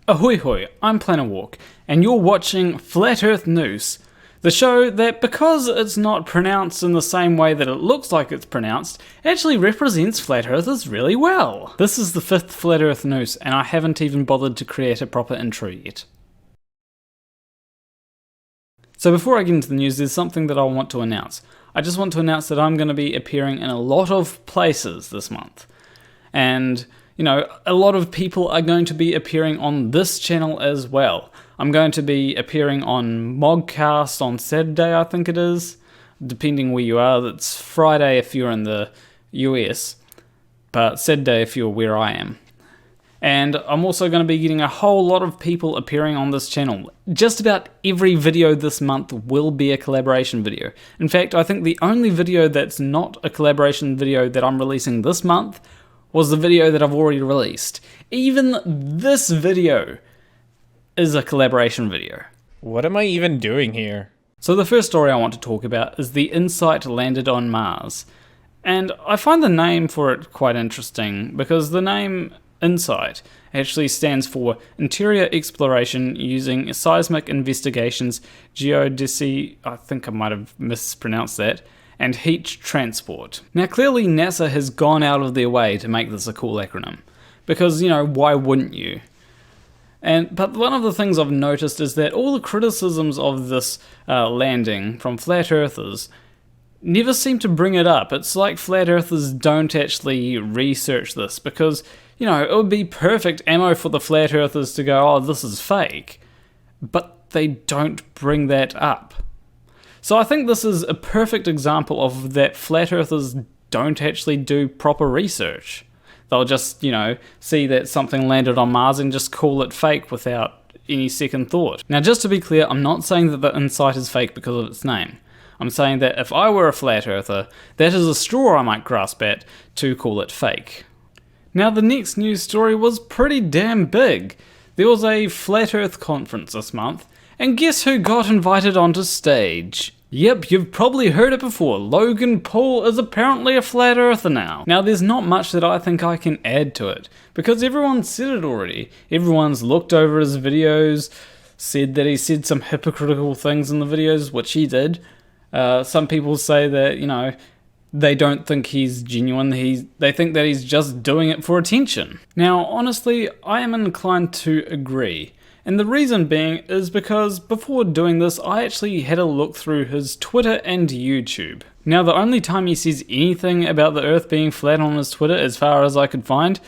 Ahoy hoy, I'm Planarwalk, and you're watching Flat Earth News, the show that, because it's not pronounced in the same way that it looks like it's pronounced, actually represents Flat Earthers really well. This is the 5th Flat Earth News, and I haven't even bothered to create a proper intro yet. So before I get into the news, there's something that I want to announce. I just want to announce that I'm going to be appearing in a lot of places this month. And you know, a lot of people are going to be appearing on this channel as well. I'm going to be appearing on Mogcast on Saturday, I think it is, depending where you are. It's Friday if you're in the US, but Saturday if you're where I am. And I'm also going to be getting a whole lot of people appearing on this channel. Just about every video this month will be a collaboration video. In fact, I think the only video that's not a collaboration video that I'm releasing this month was the video that I've already released. Even this video is a collaboration video. What am I even doing here? So the first story I want to talk about is the InSight landed on Mars. And I find the name for it quite interesting because the name InSight actually stands for Interior Exploration Using Seismic Investigations, Geodesy, I think I might have mispronounced that, and heat transport. Now clearly NASA has gone out of their way to make this a cool acronym, because, you know, why wouldn't you? But one of the things I've noticed is that all the criticisms of this landing from flat earthers never seem to bring it up. It's like flat earthers don't actually research this, because, you know, it would be perfect ammo for the flat earthers to go, oh, this is fake, but they don't bring that up. So I think this is a perfect example of that flat earthers don't actually do proper research. They'll just, you know, see that something landed on Mars and just call it fake without any second thought. Now just to be clear, I'm not saying that the InSight is fake because of its name. I'm saying that if I were a flat earther, that is a straw I might grasp at to call it fake. Now the next news story was pretty damn big. There was a Flat Earth conference this month, and guess who got invited onto stage? Yep, you've probably heard it before. Logan Paul is apparently a flat earther now. Now there's not much that I think I can add to it, because everyone's said it already. Everyone's looked over his videos, said that he said some hypocritical things in the videos, which he did. Some people say that, you know, they don't think he's genuine, they think that he's just doing it for attention. Now honestly, I am inclined to agree. And the reason being is because before doing this, I actually had a look through his Twitter and YouTube. Now the only time he says anything about the Earth being flat on his Twitter, as far as I could find,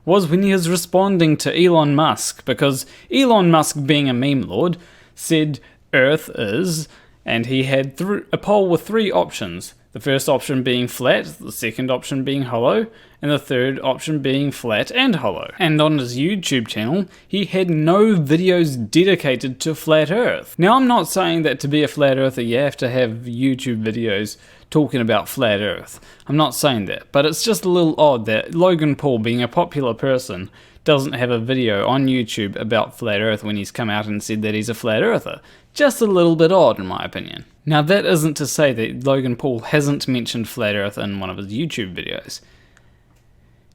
was when he was responding to Elon Musk, because Elon Musk, being a meme lord, said Earth is, and he had a poll with 3 options. The first option being flat, the second option being hollow, and the third option being flat and hollow. And on his YouTube channel, he had no videos dedicated to flat earth. Now I'm not saying that to be a flat earther you have to have YouTube videos talking about flat earth. I'm not saying that, but it's just a little odd that Logan Paul, being a popular person, doesn't have a video on YouTube about flat earth when he's come out and said that he's a flat earther. Just a little bit odd in my opinion. Now that isn't to say that Logan Paul hasn't mentioned flat earth in one of his YouTube videos.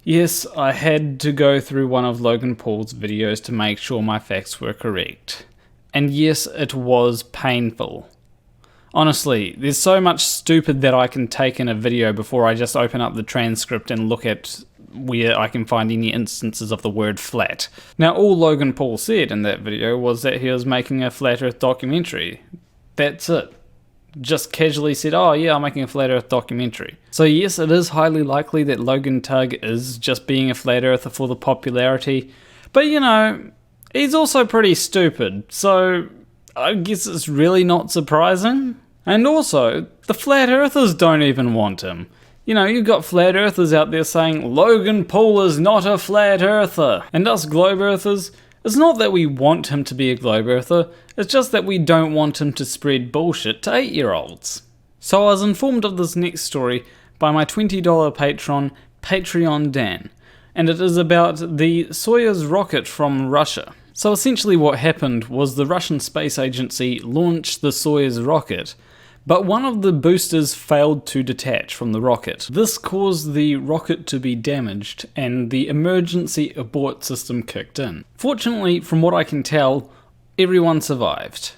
Yes, I had to go through one of Logan Paul's videos to make sure my facts were correct. And yes, it was painful. Honestly, there's so much stupid that I can take in a video before I just open up the transcript and look at where I can find any instances of the word flat. Now all Logan Paul said in that video was that he was making a flat earth documentary. That's it. Just casually said, oh yeah, I'm making a flat earth documentary. So yes, it is highly likely that Logan Tugg is just being a flat earther for the popularity, but you know, he's also pretty stupid, so I guess it's really not surprising. And also, the flat earthers don't even want him. You know, you've got flat earthers out there saying, Logan Paul is not a flat earther. And us globe earthers, it's not that we want him to be a globe earther, it's just that we don't want him to spread bullshit to 8-year-olds. So I was informed of this next story by my $20 patron, Patreon Dan, and it is about the Soyuz rocket from Russia. So essentially what happened was the Russian Space Agency launched the Soyuz rocket, But one of the boosters failed to detach from the rocket. This caused the rocket to be damaged and the emergency abort system kicked in. Fortunately, from what I can tell, everyone survived,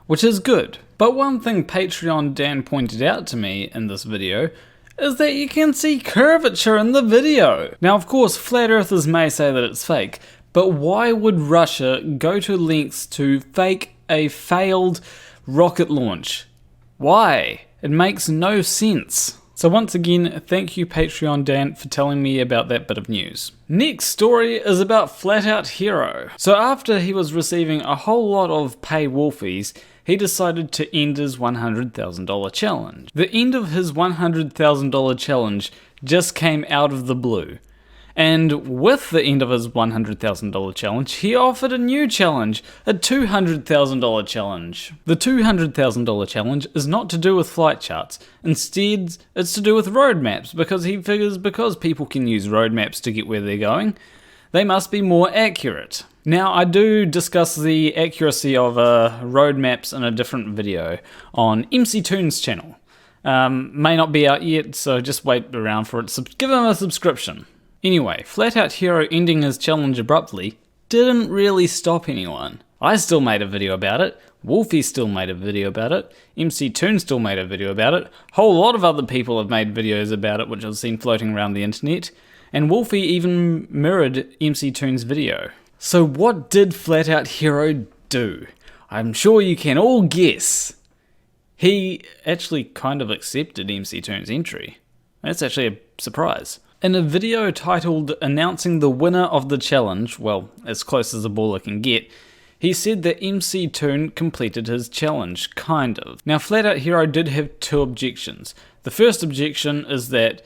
which is good. But one thing Patreon Dan pointed out to me in this video is that you can see curvature in the video. Now of course, flat earthers may say that it's fake, but why would Russia go to lengths to fake a failed rocket launch? Why? It makes no sense. So once again, thank you Patreon Dan for telling me about that bit of news. Next story is about Flat Out Hero. So after he was receiving a whole lot of pay wolfies, he decided to end his $100,000 challenge. The end of his $100,000 challenge just came out of the blue. And with the end of his $100,000 challenge, he offered a new challenge, a $200,000 challenge. The $200,000 challenge is not to do with flight charts. Instead, it's to do with road maps, because he figures because people can use road maps to get where they're going, they must be more accurate. Now, I do discuss the accuracy of road maps in a different video on MCToon's channel. May not be out yet, so just wait around for it. Give him a subscription. Anyway, Flat Out Hero ending his challenge abruptly didn't really stop anyone. I still made a video about it, Wolfie still made a video about it, MCToon still made a video about it, a whole lot of other people have made videos about it which I've seen floating around the internet, and Wolfie even mirrored MCToon's video. So what did Flat Out Hero do? I'm sure you can all guess. He actually kind of accepted MCToon's entry. That's actually a surprise. In a video titled Announcing the Winner of the Challenge, well, as close as a baller can get, he said that MCToon completed his challenge, kind of. Now, Flat Out Hero did have two objections. The first objection is that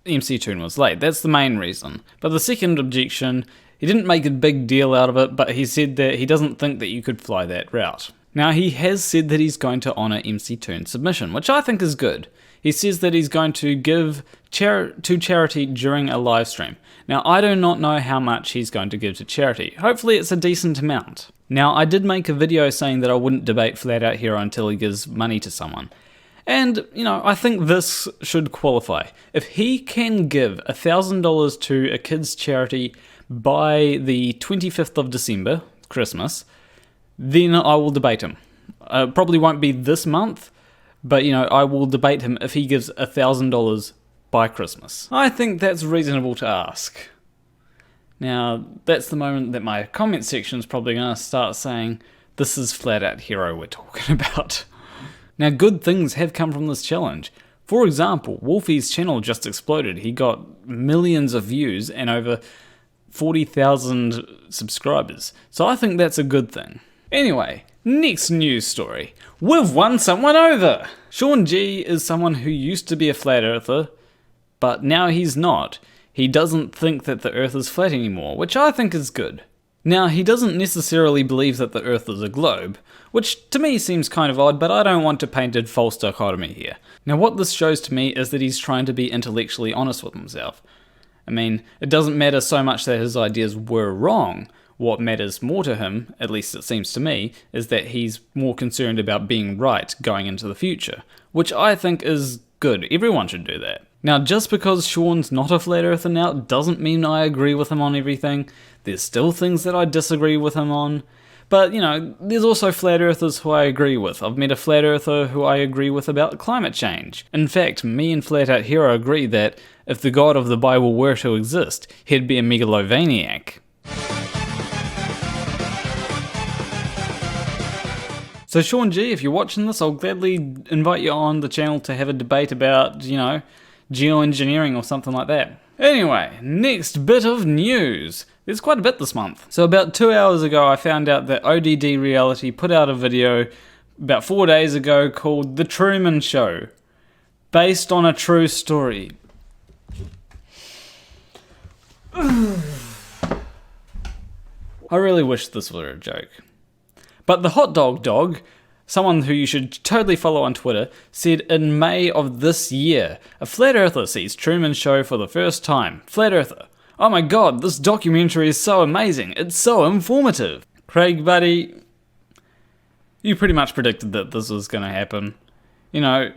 MCToon was late, that's the main reason. But the second objection, he didn't make a big deal out of it, but he said that he doesn't think that you could fly that route. Now, he has said that he's going to honour MCToon's submission, which I think is good. He says that he's going to give to charity during a live stream. Now, I do not know how much he's going to give to charity. Hopefully it's a decent amount. Now, I did make a video saying that I wouldn't debate Flat Out Hero until he gives money to someone. And, you know, I think this should qualify. If he can give $1,000 to a kid's charity by the 25th of December, Christmas, then I will debate him. Probably won't be this month, but, you know, I will debate him if he gives $1,000 by Christmas. I think that's reasonable to ask. Now, that's the moment that my comment section is probably going to start saying, this is Flat Out Hero we're talking about. Now, good things have come from this challenge. For example, Wolfie's channel just exploded. He got millions of views and over 40,000 subscribers. So I think that's a good thing. Anyway, next news story. We've won someone over! Sean G is someone who used to be a flat earther, but now he's not. He doesn't think that the earth is flat anymore, which I think is good. Now, he doesn't necessarily believe that the earth is a globe, which to me seems kind of odd, but I don't want to paint a false dichotomy here. Now, what this shows to me is that he's trying to be intellectually honest with himself. I mean, it doesn't matter so much that his ideas were wrong. What matters more to him, at least it seems to me, is that he's more concerned about being right going into the future, which I think is good. Everyone should do that. Now, just because Sean's not a flat earther now doesn't mean I agree with him on everything. There's still things that I disagree with him on. But, you know, there's also flat earthers who I agree with. I've met a flat earther who I agree with about climate change. In fact, me and Flat Out Hero agree that if the God of the Bible were to exist, he'd be a megalovaniac. So Sean G, if you're watching this, I'll gladly invite you on the channel to have a debate about, you know, geoengineering or something like that. Anyway, next bit of news. There's quite a bit this month. So about 2 hours ago, I found out that ODD Reality put out a video about 4 days ago called The Truman Show, based on a true story. I really wish this were a joke. But the hot dog, someone who you should totally follow on Twitter, said in May of this year, a flat earther sees Truman Show for the first time. Flat earther. Oh my god, this documentary is so amazing. It's so informative. Craig, buddy, you pretty much predicted that this was going to happen. You know,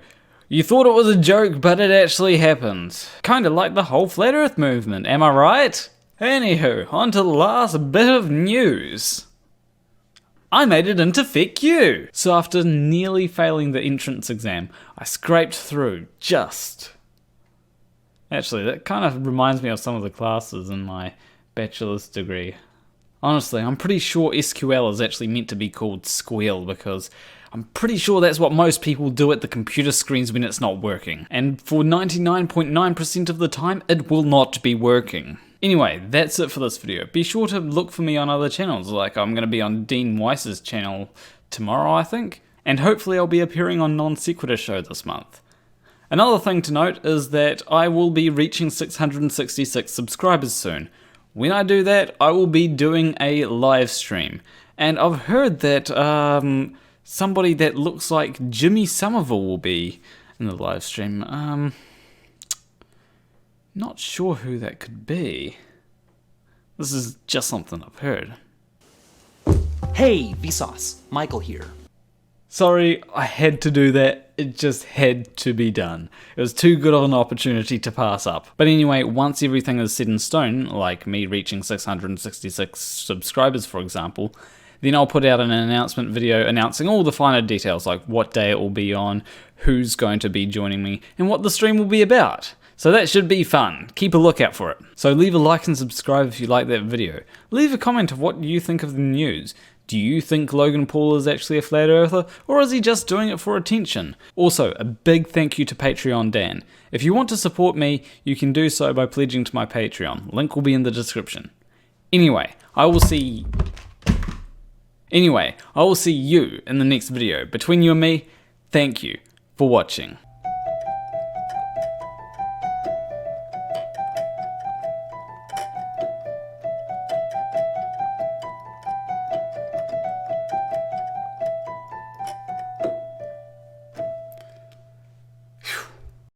you thought it was a joke, but it actually happened. Kinda like the whole Flat Earth movement, am I right? Anywho, on to the last bit of news. I made it into FICU! So after nearly failing the entrance exam, I scraped through just. Actually, that kind of reminds me of some of the classes in my bachelor's degree. Honestly, I'm pretty sure SQL is actually meant to be called squeal because I'm pretty sure that's what most people do at the computer screens when it's not working. And for 99.9% of the time, it will not be working. Anyway, that's it for this video. Be sure to look for me on other channels, like I'm going to be on Dean Weiss's channel tomorrow, I think. And hopefully I'll be appearing on Non Sequitur Show this month. Another thing to note is that I will be reaching 666 subscribers soon. When I do that, I will be doing a live stream. And I've heard that somebody that looks like Jimmy Somerville will be in the live stream. Not sure who that could be. This is just something I've heard. Hey, Vsauce, Michael here. Sorry, I had to do that. It just had to be done. It was too good of an opportunity to pass up. But anyway, once everything is set in stone, like me reaching 666 subscribers for example, then I'll put out an announcement video announcing all the finer details, like what day it will be on, who's going to be joining me, and what the stream will be about. So that should be fun. Keep a lookout for it. So leave a like and subscribe if you like that video. Leave a comment of what you think of the news. Do you think Logan Paul is actually a flat earther, or is he just doing it for attention? Also, a big thank you to Patreon Dan. If you want to support me, you can do so by pledging to my Patreon. Link will be in the description. Anyway, I will see you in the next video. Between you and me, thank you for watching.